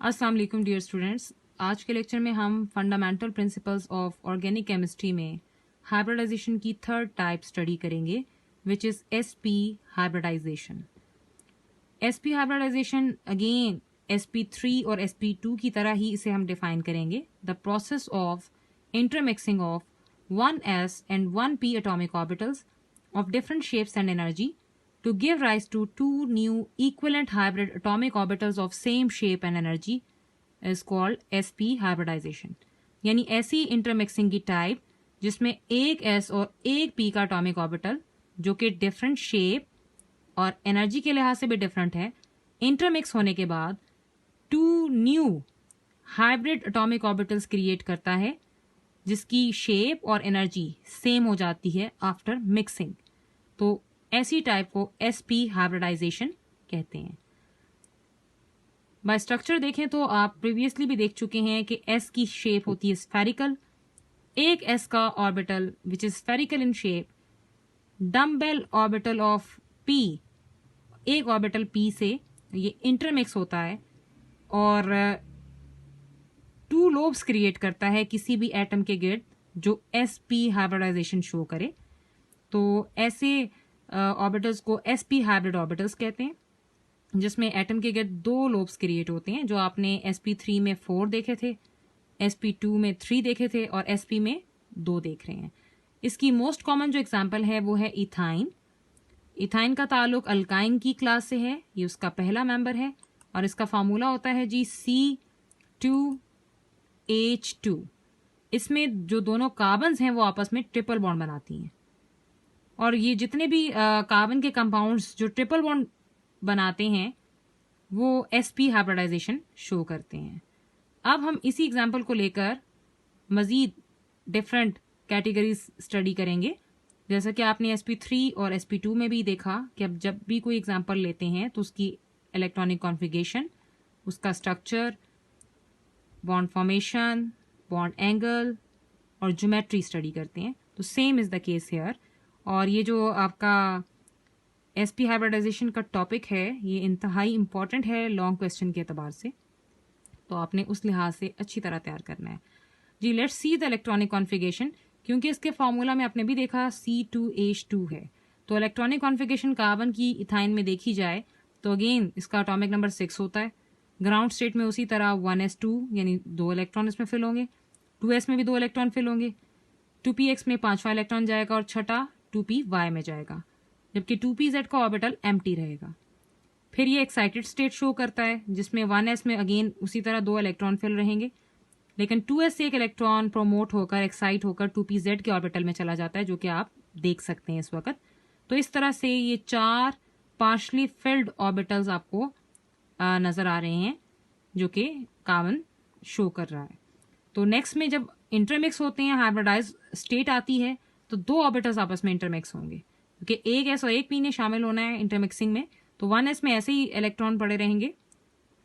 अस्सलाम वालेकुम dear students. आज के लेक्चर में हम fundamental principles of organic chemistry में हाइब्रिडाइजेशन की थर्ड टाइप स्टडी करेंगे, which is SP hybridization. SP hybridization again sp3 और sp2 की तरह ही इसे हम डिफाइन करेंगे। The process of intermixing of 1s and 1p atomic orbitals of different shapes and energy to give rise to two new equivalent hybrid atomic orbitals of same shape and energy is called sp hybridization। यानी ऐसी intermixing की type जिसमें एक s और एक p का atomic orbital जो कि डिफरेंट शेप और एनर्जी के लिहाज से भी डिफरेंट है, इंटरमिक्स होने के बाद two new hybrid atomic orbitals create करता है जिसकी शेप और एनर्जी सेम हो जाती है आफ्टर मिक्सिंग। तो ऐसी टाइप को sp हाइब्रिडाइजेशन कहते हैं। बाय स्ट्रक्चर देखें तो आप प्रीवियसली भी देख चुके हैं कि s की शेप होती है स्फेरिकल। एक s का orbital which is spherical in shape, dumbbell orbital of p, एक ऑर्बिटल p से ये इंटरमिक्स होता है और टू लोब्स क्रिएट करता है किसी भी एटम के गिर्द जो sp हाइब्रिडाइजेशन शो करे। तो ऐसे ऑर्बिटल्स को sp हाइब्रिड ऑर्बिटल्स कहते हैं जिसमें एटम के गिर्द दो लोब्स क्रिएट होते हैं, जो आपने sp3 में 4 देखे थे, sp2 में 3 देखे थे और sp में 2 देख रहे हैं। इसकी मोस्ट कॉमन जो एग्जांपल है वो है इथाइन। इथाइन का ताल्लुक अल्काइन की क्लास से है, ये उसका पहला मेंबर है और इसका फार्मूला होता है जी C2H2। इसमें जो दोनों कार्बन्स हैं वो आपस में ट्रिपल बॉन्ड बनाती हैं और ये जितने भी कार्बन के कंपाउंड्स जो ट्रिपल बॉन्ड बनाते हैं वो sp हाइब्रिडाइजेशन शो करते हैं। अब हम इसी एग्जांपल को लेकर मजीद डिफरेंट कैटेगरीज स्टडी करेंगे। जैसा कि आपने sp3 और sp2 में भी देखा कि अब जब भी कोई एग्जांपल लेते हैं तो उसकी इलेक्ट्रॉनिक कॉन्फ़िगरेशन, उसका structure, bond formation, bond angle और ज्योमेट्री स्टडी करते हैं। तो same is the case hair. और ये जो आपका sp हाइब्रिडाइजेशन का टॉपिक है ये इंतहाई इम्पॉर्टेंट है लॉन्ग क्वेश्चन के अतबार से, तो आपने उस लिहाज से अच्छी तरह तैयार करना है जी। Let's see the electronic configuration, क्योंकि इसके फार्मूला में आपने भी देखा C2H2 है। तो इलेक्ट्रॉनिक कॉन्फ़िगरेशन कार्बन की इथाइन में देखी जाए तो अगेन इसका एटॉमिक नंबर 6 होता है। ग्राउंड स्टेट में उसी तरह 1s2 यानी 2 इलेक्ट्रॉन इसमें फिल होंगे, 2s में भी 2 इलेक्ट्रॉन फिल होंगे, 2px में 5वां इलेक्ट्रॉन जाएगा और छठा 2py में जाएगा, जबकि 2pz का ऑर्बिटल एम्प्टी रहेगा। फिर ये एक्साइटेड स्टेट शो करता है जिसमें 1s में अगेन उसी तरह 2 इलेक्ट्रॉन फिल रहेंगे, लेकिन 2s से एक इलेक्ट्रॉन प्रोमोट होकर एक्साइट होकर 2pz के ऑर्बिटल में चला जाता है, जो कि आप देख सकते हैं इस वक्त। तो इस तरह से ये 4 पार्शली फिल्ड ऑर्बिटल्स आपको नजर आ रहे हैं जो कि कार्बन शो कर रहा है। तो नेक्स्ट में जब इंटरमिक्स होते हैं, हाइब्रिडाइज स्टेट आती है, तो 2 ऑर्बिटल्स आपस में इंटरमिक्स होंगे, क्योंकि एक s और एक p ने शामिल होना है इंटरमिक्सिंग में। तो 1s में ऐसे ही इलेक्ट्रॉन पड़े रहेंगे,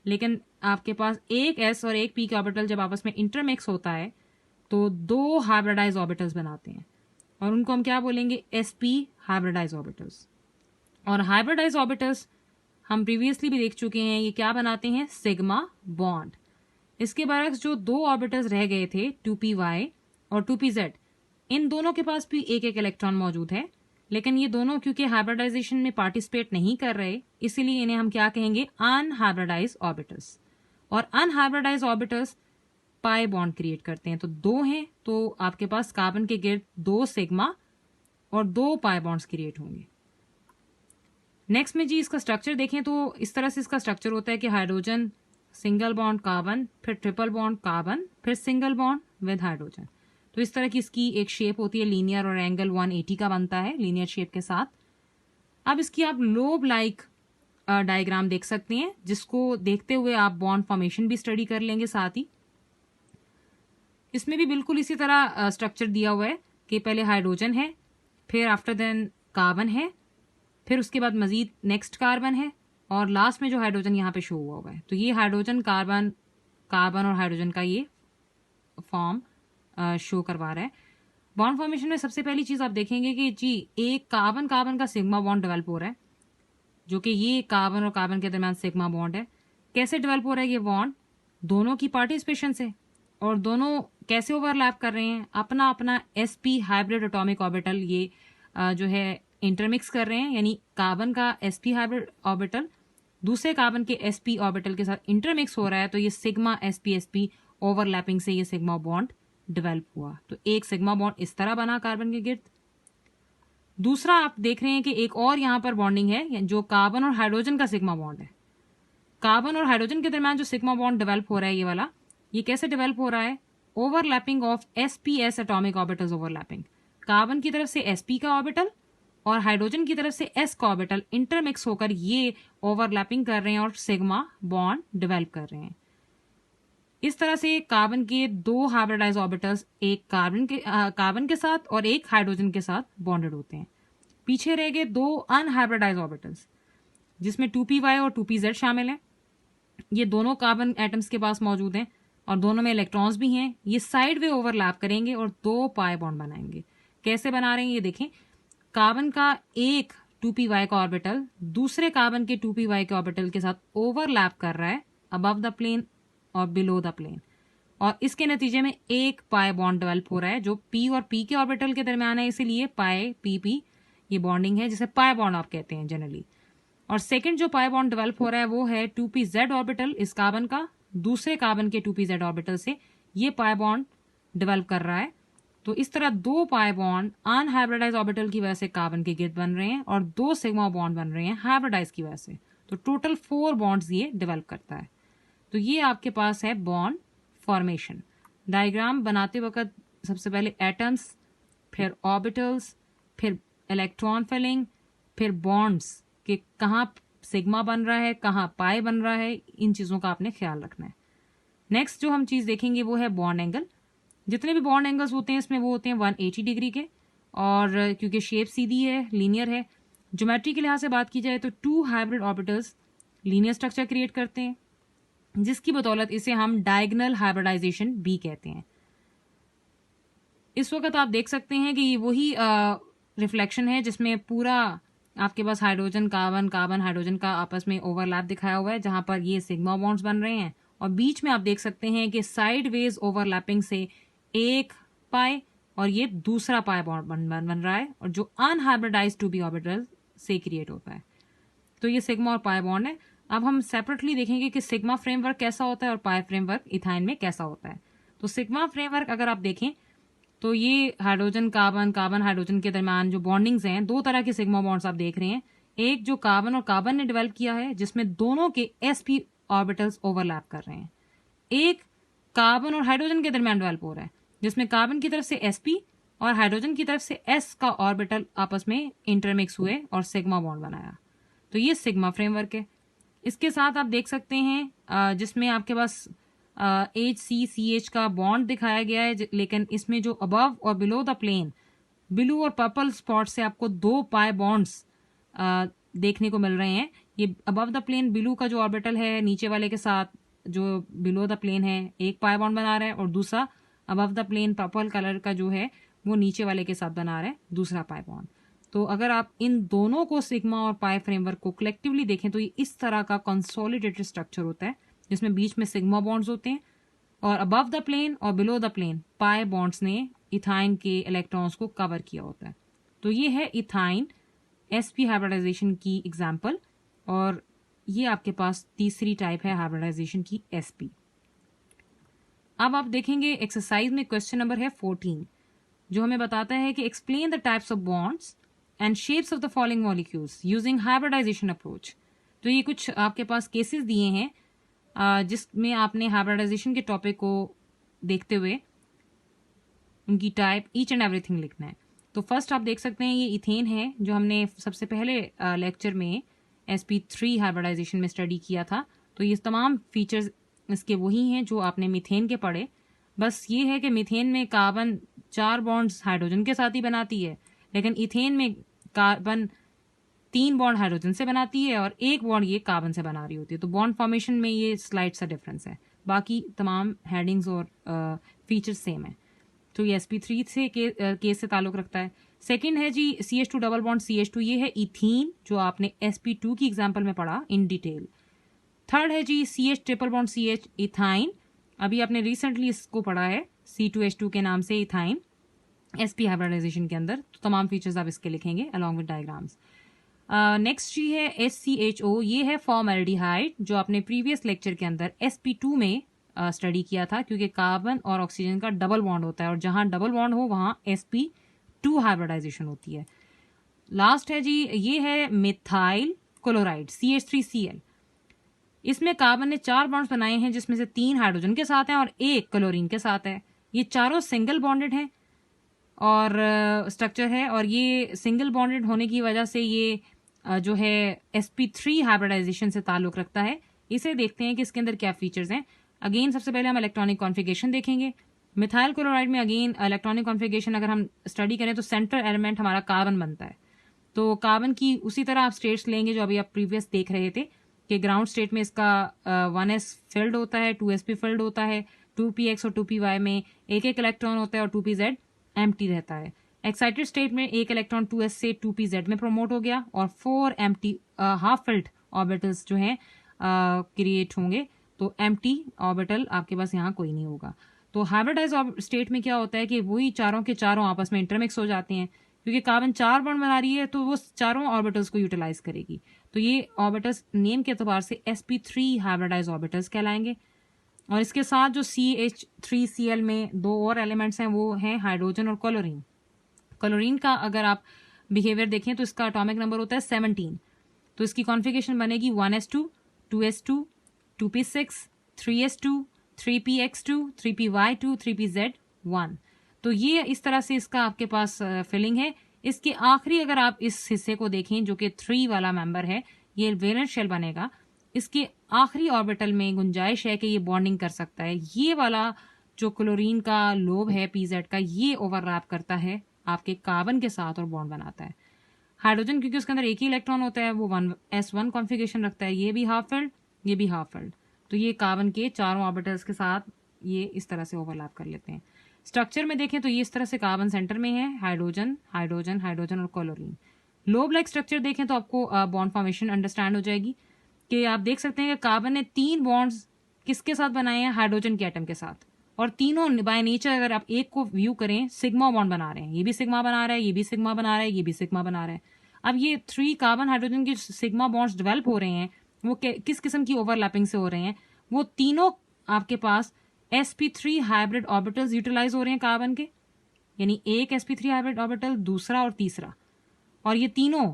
लेकिन आपके पास एक s और एक p के ऑर्बिटल जब आपस में इंटरमिक्स होता है तो 2 हाइब्रिडाइज ऑर्बिटल्स बनाते हैं और उनको हम क्या बोलेंगे, sp हाइब्रिडाइज ऑर्बिटल्स। और हाइब्रिडाइज ऑर्बिटल्स हम प्रीवियसली भी देख चुके हैं, ये क्या बनाते हैं, सिग्मा बॉन्ड। इसके बरक्स जो 2 ऑर्बिटल्स रह गए थे 2py और 2pz, इन दोनों के पास भी एक एक इलेक्ट्रॉन मौजूद है, लेकिन ये दोनों क्योंकि हाइब्रिडाइजेशन में पार्टिसिपेट नहीं कर रहे, इसीलिए इन्हें हम क्या कहेंगे, अनहाइब्रिडाइज ऑर्बिटल्स। और unhybridised orbitals pi bond create करते हैं। तो 2 हैं तो आपके पास कार्बन के गिर्द 2 सिग्मा और 2 पाई बॉन्ड्स क्रिएट होंगे। नेक्स्ट में जी इसका स्ट्रक्चर देखें तो इस तरह से इसका स्ट्रक्चर होता है कि हाइड्रोजन, सिंगल बॉन्ड कार्बन, फिर ट्रिपल बॉन्ड कार्बन, फिर सिंगल बॉन्ड विद हाइड्रोजन। तो इस तरह की इसकी एक शेप होती है लीनियर और एंगल 180 का बनता है लीनियर शेप के साथ। अब इसकी आप लोब लाइक डायग्राम देख सकते हैं, जिसको देखते हुए आप बॉन्ड फॉर्मेशन भी स्टडी कर लेंगे साथ ही। इसमें भी बिल्कुल इसी तरह स्ट्रक्चर दिया हुआ है कि पहले हाइड्रोजन है, फिर आफ्टर देन कार्बन है, फिर उसके बाद मजीद नेक्स्ट कार्बन है और लास्ट में जो हाइड्रोजन यहाँ पे शो हुआ है। तो ये हाइड्रोजन कार्बन, कार्बन और हाइड्रोजन का ये फॉर्म शो करवा रहा है। बॉन्ड फॉर्मेशन में सबसे पहली चीज आप देखेंगे कि जी एक कार्बन कार्बन का सिग्मा बॉन्ड डेवलप हो रहा है, जो कि ये कार्बन और कार्बन के दरमियान सिग्मा बॉन्ड है। कैसे डेवलप हो रहा है ये बॉन्ड, दोनों की पार्टिसिपेशन से। और दोनों कैसे ओवरलैप कर रहे हैं, अपना अपना sp हाइब्रिड एटॉमिक ऑर्बिटल ये जो है इंटरमिक्स कर रहे हैं, यानी कार्बन का sp हाइब्रिड ऑर्बिटल दूसरे कार्बन के sp ऑर्बिटल के साथ इंटरमिक्स हो रहा है, तो ये सिग्मा sp ओवरलैपिंग से ये सिग्मा बॉन्ड डेवलप हुआ। तो एक सिग्मा बॉन्ड इस तरह बना कार्बन के गिर्द। दूसरा आप देख रहे हैं कि एक और यहाँ पर बॉन्डिंग है जो कार्बन और हाइड्रोजन का सिग्मा बॉन्ड है। कार्बन और हाइड्रोजन के दरमियान जो सिग्मा बॉन्ड डेवलप हो रहा है ये वाला, ये कैसे डेवलप हो रहा है, overlapping of sps atomic orbitals overlapping. Carbon की तरफ से sp का ऑर्बिटल और हाइड्रोजन की तरफ से s का ऑर्बिटल इंटरमिक्स होकर ये ओवरलैपिंग कर रहे हैं और सिग्मा बॉन्ड डेवलप कर रहे हैं। इस तरह से कार्बन के दो हाइब्रिडाइज ऑर्बिटल्स एक कार्बन के साथ और एक हाइड्रोजन के साथ बॉन्डेड होते हैं। पीछे रह गए दो अनहाइब्रिडाइज ऑर्बिटल्स जिसमें 2p y और 2pz शामिल हैं। ये दोनों कार्बन एटम्स के पास मौजूद हैं और दोनों में इलेक्ट्रॉन्स भी हैं। ये साइड वे ओवरलैप करेंगे और दो पाई बॉन्ड बनाएंगे। कैसे बना रहे हैं ये देखें, कार्बन का एक 2p y का ऑर्बिटल दूसरे कार्बन के 2p y के ऑर्बिटल के साथ ओवरलैप कर रहा है अबव द प्लेन और बिलो द प्लेन, और इसके नतीजे में एक पाई बॉन्ड डेवलप हो रहा है जो p और p के ऑर्बिटल के दरमियान है, इसीलिए पाई pp ये बॉन्डिंग है जिसे पाई बॉन्ड आप कहते हैं जनरली। और सेकंड जो पाई बॉन्ड डेवलप हो रहा है वो है 2pz ऑर्बिटल इस कार्बन का दूसरे कार्बन के 2pz ऑर्बिटल से ये पाई बॉन्ड डेवलप कर रहा है। तो इस तरह दो पाई बॉन्ड अनहाइब्रिडाइज ऑर्बिटल की वजह से कार्बन के गिर्द बन रहे हैं और दो सिग्मा बॉन्ड बन रहे हैं हाइब्रिडाइज की वजह से। तो टोटल 4 बॉन्ड्स ये डेवलप करता है। तो ये आपके पास है बॉन्ड फॉर्मेशन। डायग्राम बनाते वक्त सबसे पहले एटम्स, फिर ऑर्बिटल्स, फिर इलेक्ट्रॉन फिलिंग, फिर बॉन्ड्स कि कहाँ सिग्मा बन रहा है, कहाँ पाई बन रहा है, इन चीज़ों का आपने ख्याल रखना है। नेक्स्ट जो हम चीज़ देखेंगे वो है बॉन्ड एंगल। जितने भी बॉन्ड एंगल्स होते हैं इसमें वो होते हैं 180 डिग्री के, और क्योंकि शेप सीधी है, लीनियर है। ज्योमेट्री के लिहाज से बात की जाए तो 2 hybrid orbitals linear structure create करते हैं, जिसकी बदौलत इसे हम डायगोनल हाइब्रिडाइजेशन भी कहते हैं। इस वक्त आप देख सकते हैं कि ये वही रिफ्लेक्शन है जिसमें पूरा आपके पास हाइड्रोजन कार्बन कार्बन हाइड्रोजन का आपस में ओवरलैप दिखाया हुआ है, जहां पर ये सिग्मा बॉन्ड्स बन रहे हैं और बीच में आप देख सकते हैं कि साइड वेज ओवरलैपिंग से एक पाई और ये दूसरा पाई बॉन्ड बन रहा है, और जो अनहाइब्रिडाइज्ड 2p ऑर्बिटल से क्रिएट होता है। तो ये सिग्मा और पाई बॉन्ड है। अब हम सेपरेटली देखेंगे कि सिग्मा फ्रेमवर्क कैसा होता है और पाई फ्रेमवर्क इथाइन में कैसा होता है। तो सिग्मा फ्रेमवर्क अगर आप देखें तो ये हाइड्रोजन कार्बन कार्बन हाइड्रोजन के दरमियान जो बॉन्डिंग्स हैं, दो तरह के सिग्मा बॉन्ड्स आप देख रहे हैं। एक जो कार्बन और कार्बन ने डेवलप किया है जिसमें दोनों के sp ऑर्बिटल्स ओवरलैप कर रहे हैं। एक कार्बन और हाइड्रोजन के दरमियान डेवलप हो रहा है जिसमें कार्बन की तरफ से sp और हाइड्रोजन की तरफ से s का ऑर्बिटल आपस में इंटरमिक्स हुए और सिग्मा बॉन्ड बनाया। तो ये सिग्मा फ्रेमवर्क है। इसके साथ आप देख सकते हैं जिसमें आपके पास HCCH का बॉन्ड दिखाया गया है, लेकिन इसमें जो अबव और बिलो द प्लेन ब्लू और पर्पल स्पॉट से आपको दो पाई बॉन्ड्स देखने को मिल रहे हैं। ये अबव द प्लेन ब्लू का जो ऑर्बिटल है नीचे वाले के साथ जो बिलो द प्लेन है एक पाई बॉन्ड बना रहा है, और दूसरा above the plane purple colour का जो है वो नीचे वाले के साथ बना रहा है दूसरा पाई बॉन्ड। तो अगर आप इन दोनों को सिग्मा और पाई फ्रेमवर्क को कलेक्टिवली देखें तो ये इस तरह का कंसोलिडेटेड स्ट्रक्चर होता है जिसमें बीच में सिग्मा बॉन्ड्स होते हैं और अबव द प्लेन और below the plane pi bonds ने इथाइन के इलेक्ट्रॉन्स को कवर किया होता है। तो ये है इथाइन sp हाइब्रिडाइजेशन की एग्जांपल, और ये आपके पास तीसरी टाइप है हाइब्रिडाइजेशन की sp। अब आप देखेंगे एक्सरसाइज में क्वेश्चन नंबर है 14 जो हमें बताता है कि explain the types of bonds and shapes of the following molecules using hybridization approach. तो ये कुछ आपके पास केसेस दिए हैं जिसमें आपने हाइब्रिडाइजेशन के टॉपिक को देखते हुए उनकी टाइप ईच एंड एवरीथिंग लिखना है। तो फर्स्ट आप देख सकते हैं ये इथेन है जो हमने सबसे पहले लेक्चर में sp3 हाइब्रिडाइजेशन में स्टडी किया था। तो ये तमाम फीचर्स इसके वही हैं जो आपने मीथेन के पढ़े, बस ये है कि मीथेन में कार्बन 4 बॉन्ड्स हाइड्रोजन के साथ ही बनाती है, लेकिन इथेन में कार्बन 3 बॉन्ड हाइड्रोजन से बनाती है और एक बॉन्ड ये कार्बन से बना रही होती है। तो बॉन्ड फॉर्मेशन में ये स्लाइड सा डिफरेंस है, बाकी तमाम हेडिंग्स और फीचर्स सेम है। तो ये sp3 से केस से ताल्लुक रखता है। सेकंड है जी CH2 डबल बॉन्ड CH2, ये है इथीन जो आपने sp2 की एग्जांपल में पढ़ा इन डिटेल। थर्ड है जी CH triple bond CH ethyne अभी आपने रिसेंटली इसको पढ़ा है C2H2 के नाम से इथाइन sp हाइब्रिडाइजेशन के अंदर, तो तमाम फीचर्स आप इसके लिखेंगे अलॉन्ग विद डायग्राम्स। नेक्स्ट जी है SCHO, ये है फॉर्मल्डिहाइड जो आपने प्रीवियस लेक्चर के अंदर sp2 में स्टडी किया था, क्योंकि कार्बन और ऑक्सीजन का डबल बॉन्ड होता है और जहां डबल बॉन्ड हो वहां sp2 हाइब्रिडाइजेशन होती है। लास्ट है जी, ये है मिथाइल क्लोराइड CH3Cl। इसमें कार्बन ने 4 बॉन्ड्स बनाए हैं जिसमें से 3 हाइड्रोजन के साथ हैं और 1 क्लोरीन के साथ है। ये चारों सिंगल बॉन्डेड हैं और स्ट्रक्चर है, और ये सिंगल बॉन्डेड होने की वजह से ये जो है sp3 हाइब्रिडाइजेशन से ताल्लुक रखता है। इसे देखते हैं कि इसके अंदर क्या फीचर्स हैं। अगेन सबसे पहले हम इलेक्ट्रॉनिक कॉन्फ़िगरेशन देखेंगे। मिथाइल क्लोराइड में अगेन इलेक्ट्रॉनिक कॉन्फ़िगरेशन अगर हम स्टडी करें तो सेंट्रल एलिमेंट हमारा कार्बन बनता है। तो कार्बन की उसी तरह आप स्टेट्स लेंगे जो अभी आप प्रीवियस देख रहे थे कि ग्राउंड स्टेट में इसका 1s फिल्ड होता है, 2sp फिल्ड होता है, 2px और 2py में एक एक इलेक्ट्रॉन होता है और 2pz एम्प्टी रहता है। एक्साइटेड स्टेट में एक इलेक्ट्रॉन 2s से 2pz में प्रमोट हो गया और 4 एम्प्टी हाफ फिल्ड ऑर्बिटल्स जो हैं क्रिएट होंगे। तो एम्प्टी ऑर्बिटल आपके पास यहाँ कोई नहीं होगा। तो हाइब्रिडाइज स्टेट में क्या होता है कि वही चारों के चारों आपस में इंटरमिक्स हो जाते हैं, क्योंकि कार्बन 4 बॉन्ड बना रही है तो वो चारों ऑर्बिटल्स को यूटिलाइज करेगी। तो ये ऑर्बिटल्स नेम के एतबार से sp3 हाइब्रिडाइज ऑर्बिटल्स कहलाएंगे। और इसके साथ जो CH3Cl में 2 और एलिमेंट्स हैं वो हैं हाइड्रोजन और क्लोरीन। क्लोरीन का अगर आप बिहेवियर देखें तो इसका एटॉमिक नंबर होता है 17। तो इसकी कॉन्फ़िगरेशन बनेगी 1s2, 2s2, 2p6, 3s2, 3px2, 3py2, 3pz1। तो ये इस तरह से इसका आपके पास फिलिंग है। इसके आखिरी अगर आप इस हिस्से को देखें जो कि 3 वाला मेंबर है, ये वेलेंस शेल बनेगा। इसके आखिरी ऑर्बिटल में गुंजाइश है कि ये बॉन्डिंग कर सकता है। ये वाला जो क्लोरीन का लोब है pz का, ये ओवरलैप करता है आपके कार्बन के साथ और बॉन्ड बनाता है। हाइड्रोजन क्योंकि उसके अंदर एक ही इलेक्ट्रॉन होता है वो 1s1 कॉन्फ़िगरेशन रखता है, ये भी हाफ फिल्ड, ये भी हाफ फिल्ड। तो ये कार्बन के चारों ऑर्बिटल्स के साथ ये इस तरह से ओवरलैप कर लेते हैं। स्ट्रक्चर में देखें तो ये इस तरह से कार्बन सेंटर में है, हाइड्रोजन हाइड्रोजन हाइड्रोजन और क्लोरीन। लोब लाइक स्ट्रक्चर देखें तो आपको बॉन्ड फॉर्मेशन अंडरस्टैंड हो जाएगी कि आप देख सकते हैं कि कार्बन ने 3 बॉन्ड्स किसके साथ बनाए हैं, हाइड्रोजन के एटम के साथ, और तीनों बाय नेचर अगर आप एक को व्यू करें सिग्मा बॉन्ड बना रहे हैं। ये भी सिग्मा बना रहा है, ये भी सिग्मा बना रहा है, ये भी सिग्मा बना रहा है। अब ये 3 कार्बन हाइड्रोजन के सिग्मा बॉन्ड्स डेवलप हो रहे हैं वो किस किस्म की ओवरलैपिंग से हो रहे हैं, वो तीनों आपके पास sp3 हाइब्रिड ऑर्बिटल्स यूटिलाइज हो रहे हैं कार्बन के, यानी एक sp3 हाइब्रिड ऑर्बिटल, दूसरा और तीसरा, और ये तीनों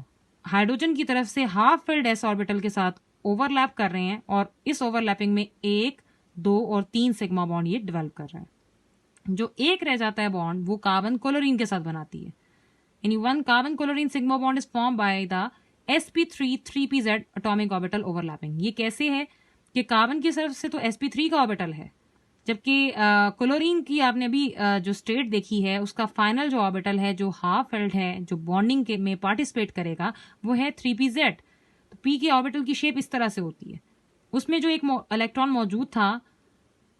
हाइड्रोजन की तरफ से हाफ फिल्ड s ऑर्बिटल के साथ ओवरलैप कर रहे हैं और इस ओवरलैपिंग में 1, 2 और 3 सिग्मा बॉन्ड ये डेवलप कर रहे हैं। जो एक रह जाता है बॉन्ड वो कार्बन क्लोरीन के साथ बनाती है, यानी 1 carbon chlorine sigma bond is form by the sp3 3pz atomic orbital overlapping. ये कैसे है कि कार्बन की तरफ से तो sp3 का ऑर्बिटल है, जबकि क्लोरीन की आपने अभी जो स्टेट देखी है उसका फाइनल जो ऑर्बिटल है जो हाफ फिल्ड है जो बॉन्डिंग के में पार्टिसिपेट करेगा वो है 3pz। तो p के ऑर्बिटल की शेप इस तरह से होती है। उसमें जो एक इलेक्ट्रॉन मौजूद था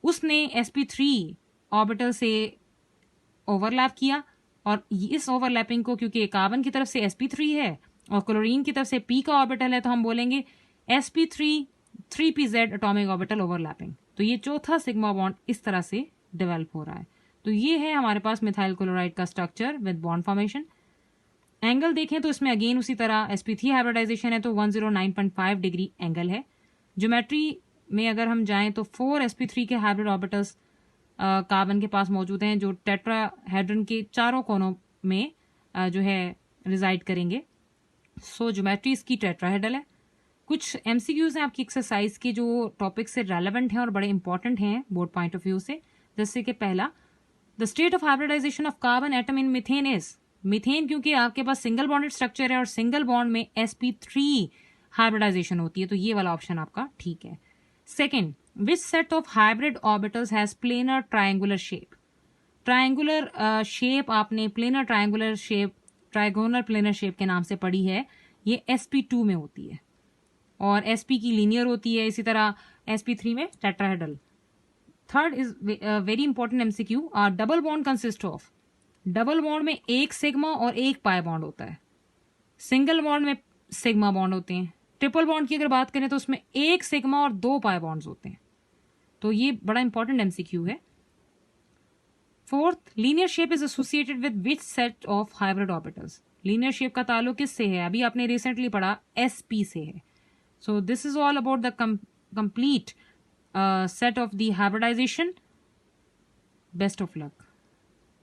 उसने sp3 ऑर्बिटल से ओवरलैप किया, और इस ओवरलैपिंग को क्योंकि कार्बन की तरफ से sp3 है और क्लोरीन की तरफ से p का ऑर्बिटल है तो हम बोलेंगे sp3 3pz atomic orbital overlapping. तो ये चौथा सिग्मा बॉन्ड इस तरह से डेवलप हो रहा है। तो ये है हमारे पास मिथाइल क्लोराइड का structure with bond formation. Angle देखें तो इसमें अगेन उसी तरह sp3 हाइब्रिडाइजेशन है तो 109.5 डिग्री एंगल है। ज्योमेट्री में अगर हम जाएं तो 4 sp3 के हाइब्रिड ऑर्बिटल्स कार्बन के पास मौजूद हैं जो टेट्राहेड्रन के चारों कोनों में जो है रिजाइड करेंगे। सो ज्योमेट्री इसकी टेट्राहेड्रल है। कुछ एमसीक्यूज हैं आपकी एक्सरसाइज के जो टॉपिक से रेलेवेंट हैं और बड़े इंपॉर्टेंट हैं बोर्ड पॉइंट ऑफ व्यू से, जैसे कि पहला, the state of hybridization of carbon atom in methane is. Methane क्योंकि आपके पास सिंगल बॉन्डेड स्ट्रक्चर है और सिंगल बॉन्ड में sp3 हाइब्रिडाइजेशन होती है, तो ये वाला ऑप्शन आपका ठीक है। Second, which set of hybrid orbitals has planar triangular shape. Triangular shape आपने planar triangular shape trigonal planar shape के नाम से पढ़ी है, ये sp2 में होती है और sp की लीनियर होती है, इसी तरह sp3 में tetrahedral. Third is very important MCQ, double bond consist of. Double bond में एक सिग्मा और एक पाई बॉन्ड होता है, सिंगल बॉन्ड में सिग्मा बॉन्ड होते हैं। ट्रिपल बॉन्ड की अगर बात करें तो उसमें एक सिग्मा और 2 पाई बॉन्ड्स होते हैं। तो ये बड़ा इंपॉर्टेंट एमसीक्यू है। Fourth, linear shape is associated with which set of hybrid orbitals. Linear shape का ताल्लुक किससे है? अभी आपने रिसेंटली पढ़ा sp से है। So this is all about the complete set of the hybridization. Best of luck.